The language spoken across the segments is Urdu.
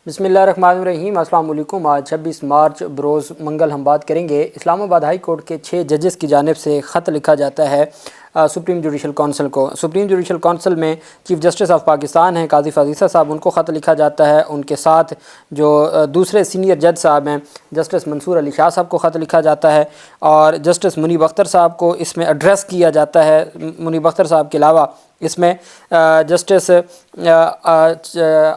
بسم اللہ الرحمن الرحیم۔ السلام علیکم۔ آج 26 مارچ بروز منگل ہم بات کریں گے اسلام آباد ہائی کورٹ کے 6 ججز کی جانب سے خط لکھا جاتا ہے سپریم جوڈیشل کونسل کو۔ سپریم جوڈیشل کونسل میں چیف جسٹس آف پاکستان ہیں قاضی فاضل صاحب، ان کو خط لکھا جاتا ہے۔ ان کے ساتھ جو دوسرے سینئر جج صاحب ہیں جسٹس منصور علی شاہ صاحب کو خط لکھا جاتا ہے، اور جسٹس منیب اختر صاحب کو اس میں ایڈریس کیا جاتا ہے۔ منیب اختر صاحب کے علاوہ اس میں جسٹس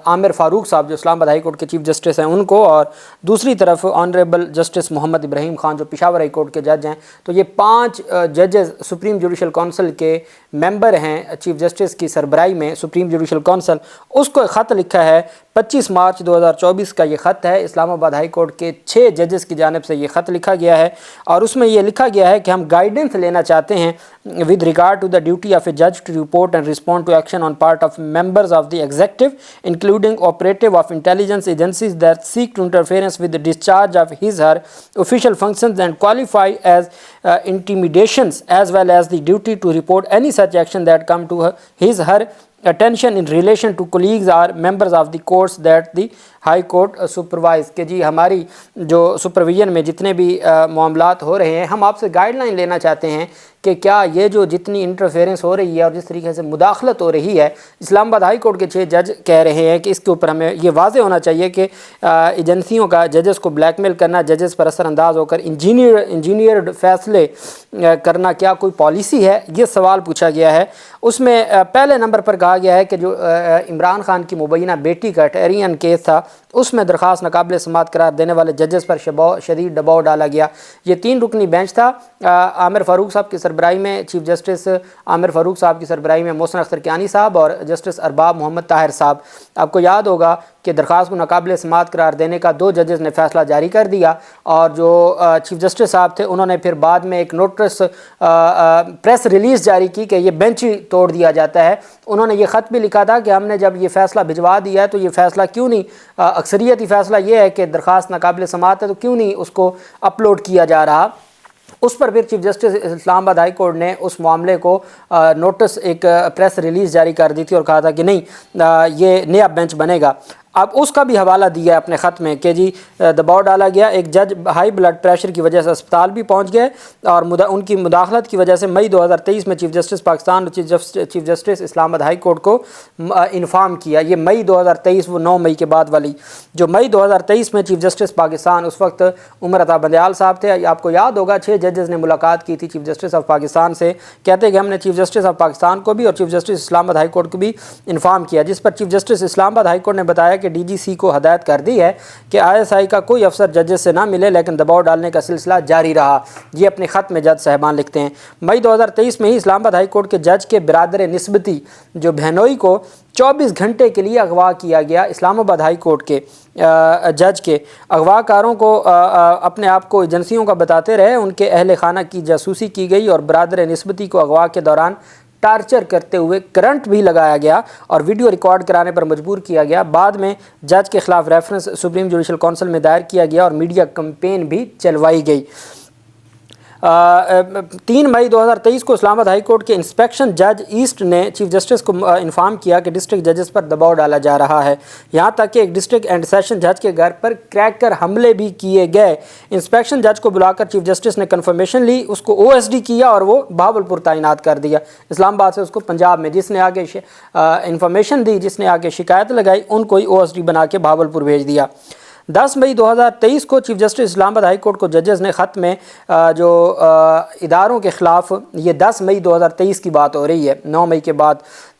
عامر فاروق صاحب جو اسلام آباد ہائی کورٹ کے چیف جسٹس ہیں ان کو، اور دوسری طرف آنریبل جسٹس محمد ابراہیم خان جو پشاور ہائی کورٹ کے جج ہیں۔ تو یہ 5 ججز سپریم جوڈیشل کونسل کے ممبر ہیں چیف جسٹس کی سربراہی میں۔ سپریم جوڈیشل کونسل اس کو ایک خط لکھا ہے 25 مارچ 2024 کا یہ خط ہے۔ اسلام آباد ہائی کورٹ کے 6 ججز کی جانب سے یہ خط لکھا گیا ہے، اور اس میں یہ لکھا گیا ہے کہ ہم گائیڈنس لینا چاہتے ہیں with regard to the duty of a judge to report and respond to action on part of members of the executive, including operative of intelligence agencies that seek to interference with the discharge of his/her official functions and qualify as intimidations, as well as the duty to report any such action that come to his/her attention in relation to colleagues or members of the courts that the high court supervise. کہ جی ہماری جو سپرویژن میں جتنے بھی معاملات ہو رہے ہیں، ہم آپ سے گائیڈ لائن لینا چاہتے ہیں کہ کیا یہ جو جتنی انٹرفیئرنس ہو رہی ہے اور جس طریقے سے مداخلت ہو رہی ہے، اسلام آباد ہائی کورٹ کے 6 جج کہہ رہے ہیں کہ اس کے اوپر ہمیں یہ واضح ہونا چاہیے کہ ایجنسیوں کا ججز کو بلیک میل کرنا، ججز پر اثر انداز ہو کر انجینئرڈ فیصلے کرنا کیا کوئی پالیسی ہے، یہ سوال پوچھا گیا ہے۔ اس میں پہلے نمبر پر کہا گیا ہے کہ جو عمران خان کی مبینہ بیٹی کا ٹیرین کیس تھا، اس میں درخواست ناقابل سماعت قرار دینے والے ججز پر شدید دباؤ ڈالا گیا۔ یہ 3 رکنی بینچ تھا، عامر فاروق صاحب کی سربراہی میں، چیف جسٹس عامر فاروق صاحب کی سربراہی میں محسن اختر کیانی صاحب اور جسٹس ارباب محمد طاہر صاحب۔ آپ کو یاد ہوگا کہ درخواست کو ناقابل سماعت قرار دینے کا 2 ججز نے فیصلہ جاری کر دیا، اور جو چیف جسٹس صاحب تھے انہوں نے پھر بعد میں ایک نوٹس پریس ریلیز جاری کی کہ یہ بینچ ہی توڑ دیا جاتا ہے۔ انہوں نے یہ خط بھی لکھا تھا کہ ہم نے جب یہ فیصلہ بھجوا دیا ہے تو یہ فیصلہ کیوں نہیں، اکثریتی فیصلہ یہ ہے کہ درخواست ناقابل سماعت ہے تو کیوں نہیں اس کو اپلوڈ کیا جا رہا۔ اس پر پھر chief justice Islamabad high court نے اس معاملے کو نوٹس ایک پریس ریلیز جاری کر دی تھی اور کہا تھا کہ نہیں یہ نیا بینچ بنے گا۔ اب اس کا بھی حوالہ دیا ہے اپنے خط میں کہ جی دباؤ ڈالا گیا، ایک جج ہائی بلڈ پریشر کی وجہ سے اسپتال بھی پہنچ گئے، اور ان کی مداخلت کی وجہ سے مئی 2023 میں چیف جسٹس پاکستان اور chief justice Islamabad high court کو انفارم کیا۔ یہ مئی 2023، وہ 9 مئی کے بعد والی جو مئی 2023 میں چیف جسٹس پاکستان اس وقت عمر عطا بندیال صاحب تھے۔ آپ کو یاد ہوگا 6 ججز نے ملاقات کی تھی چیف جسٹس آف پاکستان سے، کہتے کہ ہم نے چیف جسٹس آف پاکستان کو بھی اور chief justice Islamabad high court کو بھی انفارم کیا، جس پر chief justice Islamabad high court نے بتایا کہ ڈی جی سی کو ہدایت کر دی ہے کہ ISI کا کوئی افسر ججز سے نہ ملے، لیکن دباؤ ڈالنے کا سلسلہ جاری رہا۔ یہ اپنے خط میں جج صاحبان لکھتے ہیں۔ مئی 2023 میں ہی اسلام آباد ہائی کورٹ کے جج کے برادر نسبتی جو بہنوئی کو 24 گھنٹے کے لیے اغوا کیا گیا۔ اسلام آباد ہائی کورٹ کے جج کے اغوا کاروں کو اپنے آپ کو ایجنسیوں کا بتاتے رہے، ان کے اہل خانہ کی جاسوسی کی گئی اور برادر نسبتی کو اغوا کے دوران ٹارچر کرتے ہوئے کرنٹ بھی لگایا گیا اور ویڈیو ریکارڈ کرانے پر مجبور کیا گیا۔ بعد میں جج کے خلاف ریفرنس سپریم جوڈیشل کونسل میں دائر کیا گیا اور میڈیا کمپین بھی چلوائی گئی۔ 3 مئی 2023 کو اسلام آباد ہائی کورٹ کے انسپیکشن جج ایسٹ نے چیف جسٹس کو انفارم کیا کہ ڈسٹرکٹ ججز پر دباؤ ڈالا جا رہا ہے، یہاں تک کہ ایک ڈسٹرکٹ اینڈ سیشن جج کے گھر پر کریکر حملے بھی کیے گئے۔ انسپیکشن جج کو بلا کر چیف جسٹس نے کنفرمیشن لی، اس کو OSD کیا اور وہ بہاولپور تعینات کر دیا، اسلام آباد سے اس کو پنجاب میں۔ جس نے آگے انفارمیشن دی، جس نے آگے شکایت لگائی، ان کو ہی OSD بنا کے بہاولپور بھیج دیا۔ 10 مئی 2023 کو chief justice Islamabad high court کو ججز نے خط میں جو اداروں کے خلاف، یہ 10 مئی 2023 کی بات ہو رہی ہے، 9 مئی کے بعد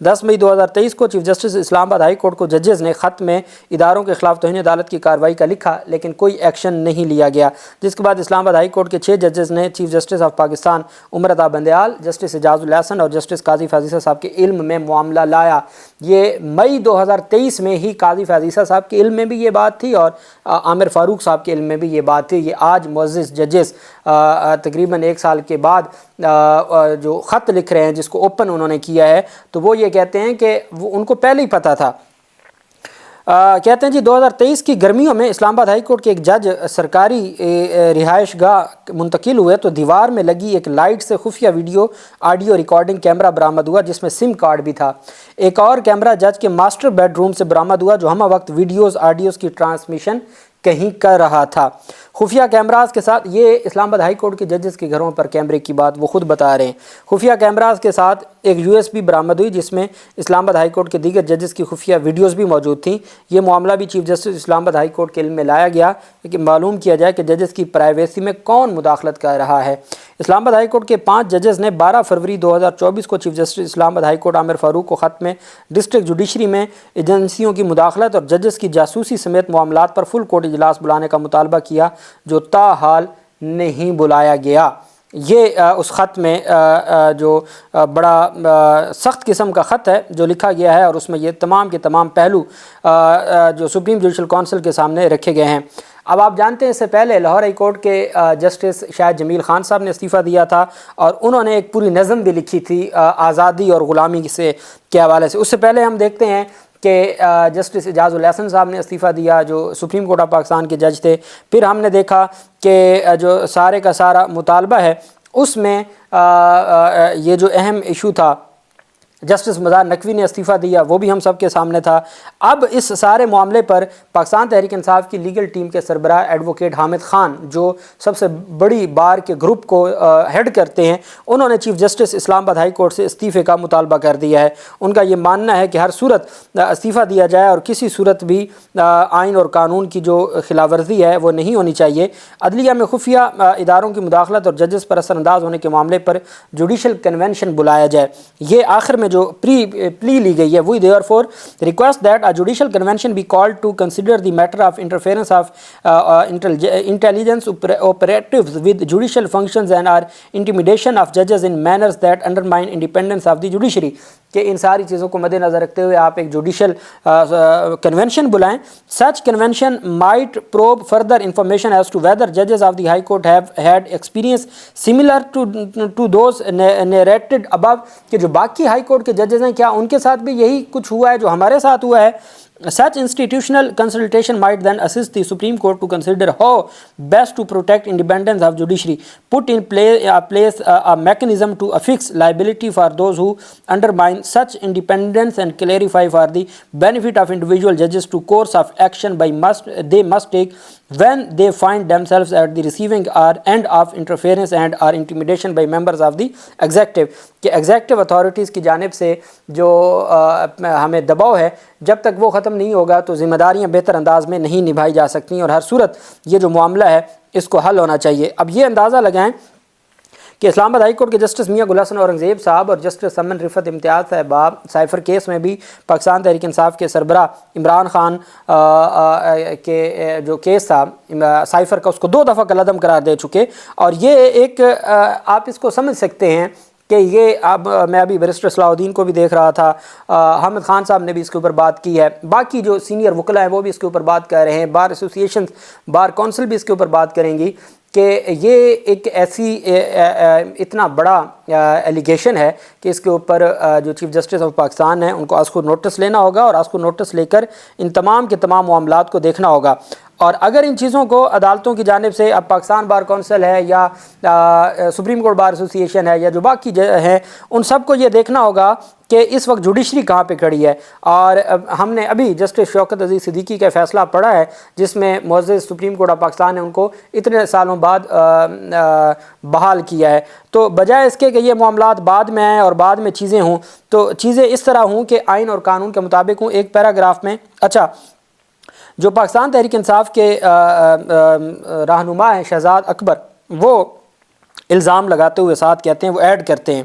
10 مئی 2023 کو chief justice Islamabad high court کو ججز نے خط میں اداروں کے خلاف توہین عدالت کی کارروائی کا لکھا، لیکن کوئی ایکشن نہیں لیا گیا، جس کے بعد اسلام آباد ہائی کورٹ کے 6 ججز نے chief justice of Pakistan Umar Ata Bandial, justice اعجاز الحسن اور جسٹس قاضی فاضل صاحب کے علم میں معاملہ لایا۔ یہ مئی 2023 میں ہی قاضی فاضل صاحب کے علم میں بھی یہ بات تھی اور عامر فاروق صاحب کے علم میں بھی یہ بات تھی۔ یہ آج معزز ججز تقریباً 1 سال کے بعد جو خط لکھ رہے ہیں، جس کو اوپن انہوں نے کیا ہے، تو وہ یہ کہتے ہیں کہ وہ ان کو پہلے ہی پتہ تھا۔ کہتے ہیں جی 2023 کی گرمیوں میں اسلام آباد ہائی کورٹ کے ایک جج سرکاری رہائش گاہ منتقل ہوئے تو دیوار میں لگی ایک لائٹ سے خفیہ ویڈیو آڈیو ریکارڈنگ کیمرہ برآمد ہوا جس میں سم کارڈ بھی تھا۔ ایک اور کیمرہ جج کے ماسٹر بیڈ روم سے برآمد ہوا جو ہمہ وقت ویڈیوز آڈیوز کی ٹرانسمیشن کہیں کر رہا تھا۔ خفیہ کیمراز کے ساتھ، یہ اسلام آباد ہائی کورٹ کے ججز کے گھروں پر کیمرے کی بات وہ خود بتا رہے ہیں، خفیہ کیمراز کے ساتھ ایک USB برآمد ہوئی جس میں اسلام آباد ہائی کورٹ کے دیگر ججز کی خفیہ ویڈیوز بھی موجود تھیں۔ یہ معاملہ بھی chief justice Islamabad high court کے علم میں لایا گیا کہ معلوم کیا جائے کہ ججز کی پرائیویسی میں کون مداخلت کر رہا ہے۔ اسلام آباد ہائی کورٹ کے 5 ججز نے 12 فروری 2024 کو chief justice Islamabad high court عامر فاروق کو خط میں ڈسٹرکٹ جوڈیشری میں ایجنسیوں کی مداخلت اور ججز کی جاسوسی سمیت معاملات پر فل کورٹ اجلاس بلانے کا مطالبہ کیا جو تاحال نہیں بلایا گیا۔ یہ اس خط میں جو بڑا سخت قسم کا خط ہے جو لکھا گیا ہے اور اس میں یہ تمام کے تمام پہلو جو سپریم جوڈیشل کونسل کے سامنے رکھے گئے ہیں۔ اب آپ جانتے ہیں اس سے پہلے لاہور ہائی کورٹ کے جسٹس شاہد جمیل خان صاحب نے استعفیٰ دیا تھا اور انہوں نے ایک پوری نظم بھی لکھی تھی آزادی اور غلامی کے حوالے سے۔ اس سے پہلے ہم دیکھتے ہیں کہ جسٹس اعجاز الاحسن صاحب نے استعفیٰ دیا جو سپریم کورٹ آف پاکستان کے جج تھے۔ پھر ہم نے دیکھا کہ جو سارے کا سارا مطالبہ ہے اس میں یہ جو اہم ایشو تھا جسٹس مزار نقوی نے استعفیٰ دیا، وہ بھی ہم سب کے سامنے تھا۔ اب اس سارے معاملے پر پاکستان تحریک انصاف کی لیگل ٹیم کے سربراہ ایڈوکیٹ حامد خان جو سب سے بڑی بار کے گروپ کو ہیڈ کرتے ہیں، انہوں نے chief justice Islamabad high court سے استعفے کا مطالبہ کر دیا ہے۔ ان کا یہ ماننا ہے کہ ہر صورت استعفیٰ دیا جائے اور کسی صورت بھی آئین اور قانون کی جو خلاف ورزی ہے وہ نہیں ہونی چاہیے۔ عدلیہ میں خفیہ اداروں کی مداخلت اور ججز پر اثر انداز ہونے کے معاملے پر جوڈیشل کنونشن بلایا جائے۔ یہ آخر میں جو پلی لی گئی ہے وی therefore request that a judicial convention be called to consider the matter of interference of intelligence operatives with judicial functions and or intimidation of judges in manners that undermine independence of the judiciary۔ کہ ان ساری چیزوں کو مد نظر رکھتے ہوئے آپ ایک جوڈیشل کنونشن بلائیں۔ such convention might probe further information as to whether judges of the high court have had experience similar to those narrated above، کہ جو باقی ہائی کورٹ کے ججز ہیں کیا ان کے ساتھ بھی یہی کچھ ہوا ہے جو ہمارے ساتھ ہوا ہے۔ Such institutional consultation might then assist the Supreme Court to consider how best to protect independence of judiciary, put in place a mechanism to affix liability for those who undermine such independence, and clarify for the benefit of individual judges to course of action they must take when they find themselves at the receiving end of interference and or intimidation by members of the executive۔ کہ ایگزیکٹو اتھارٹیز کی جانب سے جو ہمیں دباؤ ہے جب تک وہ ختم نہیں ہوگا تو ذمہ داریاں بہتر انداز میں نہیں نبھائی جا سکتی اور ہر صورت یہ جو معاملہ ہے اس کو حل ہونا چاہیے۔ اب یہ اندازہ لگائیں کہ اسلام آباد ہائی کورٹ کے جسٹس میاں گل حسن اورنگزیب صاحب اور جسٹس سمن رفت امتیاز صاحبہ سائفر کیس میں بھی پاکستان تحریک انصاف کے سربراہ عمران خان کے جو کیس تھا سائفر کا، اس کو 2 دفعہ کالعدم قرار دے چکے۔ اور یہ ایک آپ اس کو سمجھ سکتے ہیں کہ یہ اب میں ابھی بیرسٹر صلاح الدین کو بھی دیکھ رہا تھا، حامد خان صاحب نے بھی اس کے اوپر بات کی ہے، باقی جو سینئر وکلاء ہیں وہ بھی اس کے اوپر بات کر رہے ہیں، بار ایسوسیشن بار کونسل بھی اس کے اوپر بات کریں گی کہ یہ ایک ایسی اتنا بڑا ایلیگیشن ہے کہ اس کے اوپر جو چیف جسٹس آف پاکستان ہیں ان کو آج کو نوٹس لینا ہوگا اور آج کو نوٹس لے کر ان تمام کے تمام معاملات کو دیکھنا ہوگا۔ اور اگر ان چیزوں کو عدالتوں کی جانب سے اب پاکستان بار کونسل ہے یا سپریم کورٹ بار ایسوسیشن ہے یا جو باقی ہیں ان سب کو یہ دیکھنا ہوگا کہ اس وقت جوڈیشری کہاں پہ کھڑی ہے۔ اور ہم نے ابھی جسٹس شوکت عزیز صدیقی کا فیصلہ پڑھا ہے جس میں معزز سپریم کورٹ آف پاکستان نے ان کو اتنے سالوں بعد بحال کیا ہے۔ تو بجائے اس کے کہ یہ معاملات بعد میں آئیں اور بعد میں چیزیں ہوں تو چیزیں اس طرح ہوں کہ آئین اور قانون کے مطابق ہوں۔ ایک پیراگراف میں جو پاکستان تحریک انصاف کے رہنما ہیں شہزاد اکبر، وہ الزام لگاتے ہوئے ساتھ کہتے ہیں، وہ ایڈ کرتے ہیں،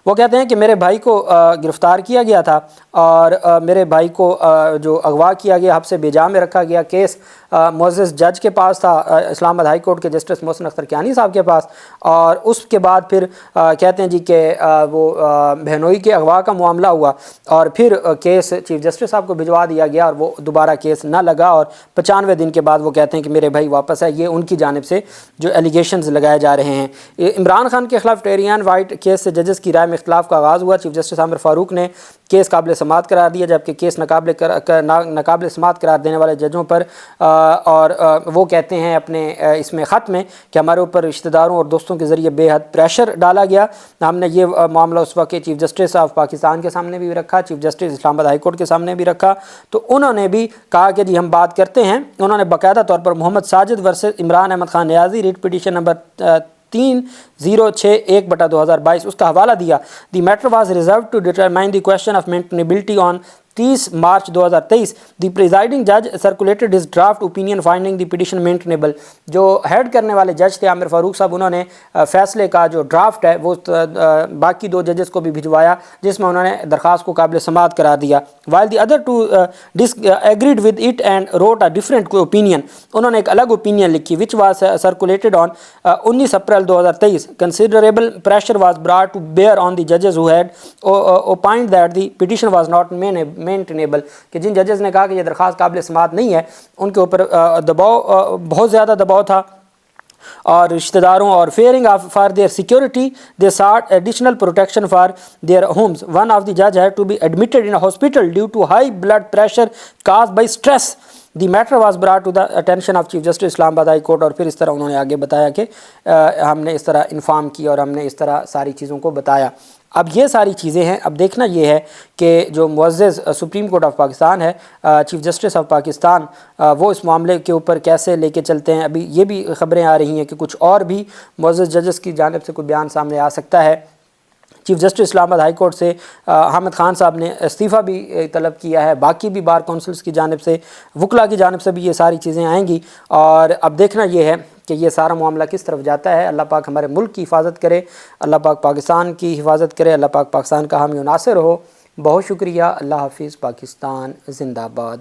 وہ کہتے ہیں کہ میرے بھائی کو گرفتار کیا گیا تھا اور میرے بھائی کو جو اغوا کیا گیا حبس بیجا میں رکھا گیا، کیس معزز جج کے پاس تھا اسلام آباد ہائی کورٹ کے جسٹس محسن اختر کیانی صاحب کے پاس، اور اس کے بعد پھر کہتے ہیں جی کہ وہ بہنوئی کے اغوا کا معاملہ ہوا اور پھر کیس چیف جسٹس صاحب کو بھجوا دیا گیا اور وہ دوبارہ کیس نہ لگا اور 95 دن کے بعد وہ کہتے ہیں کہ میرے بھائی واپس ہے۔ یہ ان کی جانب سے جو ایلیگیشنز لگائے جا رہے ہیں۔ عمران خان کے خلاف ٹیریان وائٹ کیس سے ججز کی رائے میں اختلاف کا آغاز ہوا، چیف جسٹس عامر فاروق نے کیس قابل سماعت قرار دیا، جبکہ کیس ناقابل سماعت قرار دینے والے ججوں پر اور وہ کہتے ہیں اپنے اس میں خط میں کہ ہمارے اوپر رشتہ داروں اور دوستوں کے ذریعے بے حد پریشر ڈالا گیا۔ ہم نے یہ معاملہ اس وقت چیف جسٹس آف پاکستان کے سامنے بھی رکھا، chief justice Islamabad high court کے سامنے بھی رکھا، تو انہوں نے بھی کہا کہ جی ہم بات کرتے ہیں۔ انہوں نے باقاعدہ طور پر Muhammad Sajid versus Imran Ahmed Khan Niazi writ petition number 3061/2022 اس کا حوالہ دیا۔ The matter was reserve to determine the question of maintainability on 30 March 2023 the presiding جج circulated his draft opinion finding the petition maintainable. جو ہیڈ کرنے والے جج تھے عامر فاروق صاحب، انہوں نے فیصلے کا جو ڈرافٹ ہے وہ باقی 2 ججز کو بھی بھجوایا، جس میں انہوں نے درخواست کو قابل سماعت قرار دیا۔ While the other 2 agreed with it and wrote a different opinion, انہوں نے ایک الگ اوپینین لکھی which was circulated on 19 April 2023۔ Considerable pressure was brought to bear on the ججز who had opined that the petition was not maintainable, کہ جن ججز نے کہا کہ یہ درخواست قابل سماعت نہیں ہے، ان کے اوپر دباؤ بہت زیادہ دباؤ تھا اور رشتہ داروں اور fearing for their security they sought additional protection for their homes. One of the جج had to be admitted in hospital due to high blood pressure caused by stress. The matter was brought to the attention of chief justice Islamabad high court, اور پھر اس طرح انہوں نے آگے بتایا کہ ہم نے اس طرح انفارم کی اور ہم نے اس طرح ساری چیزوں کو بتایا۔ اب یہ ساری چیزیں ہیں، اب دیکھنا یہ ہے کہ جو معزز سپریم کورٹ آف پاکستان ہے، چیف جسٹس آف پاکستان، وہ اس معاملے کے اوپر کیسے لے کے چلتے ہیں۔ ابھی یہ بھی خبریں آ رہی ہیں کہ کچھ اور بھی معزز ججز کی جانب سے کوئی بیان سامنے آ سکتا ہے۔ Chief justice Islamabad high court سے حامد خان صاحب نے استعفیٰ بھی طلب کیا ہے، باقی بھی بار کونسلز کی جانب سے، وکلاء کی جانب سے بھی یہ ساری چیزیں آئیں گی، اور اب دیکھنا یہ ہے کہ یہ سارا معاملہ کس طرف جاتا ہے۔ اللہ پاک ہمارے ملک کی حفاظت کرے، اللہ پاک پاکستان کی حفاظت کرے، اللہ پاک پاکستان کا حامی و ناصر ہو۔ بہت شکریہ، اللہ حافظ، پاکستان زندہ باد۔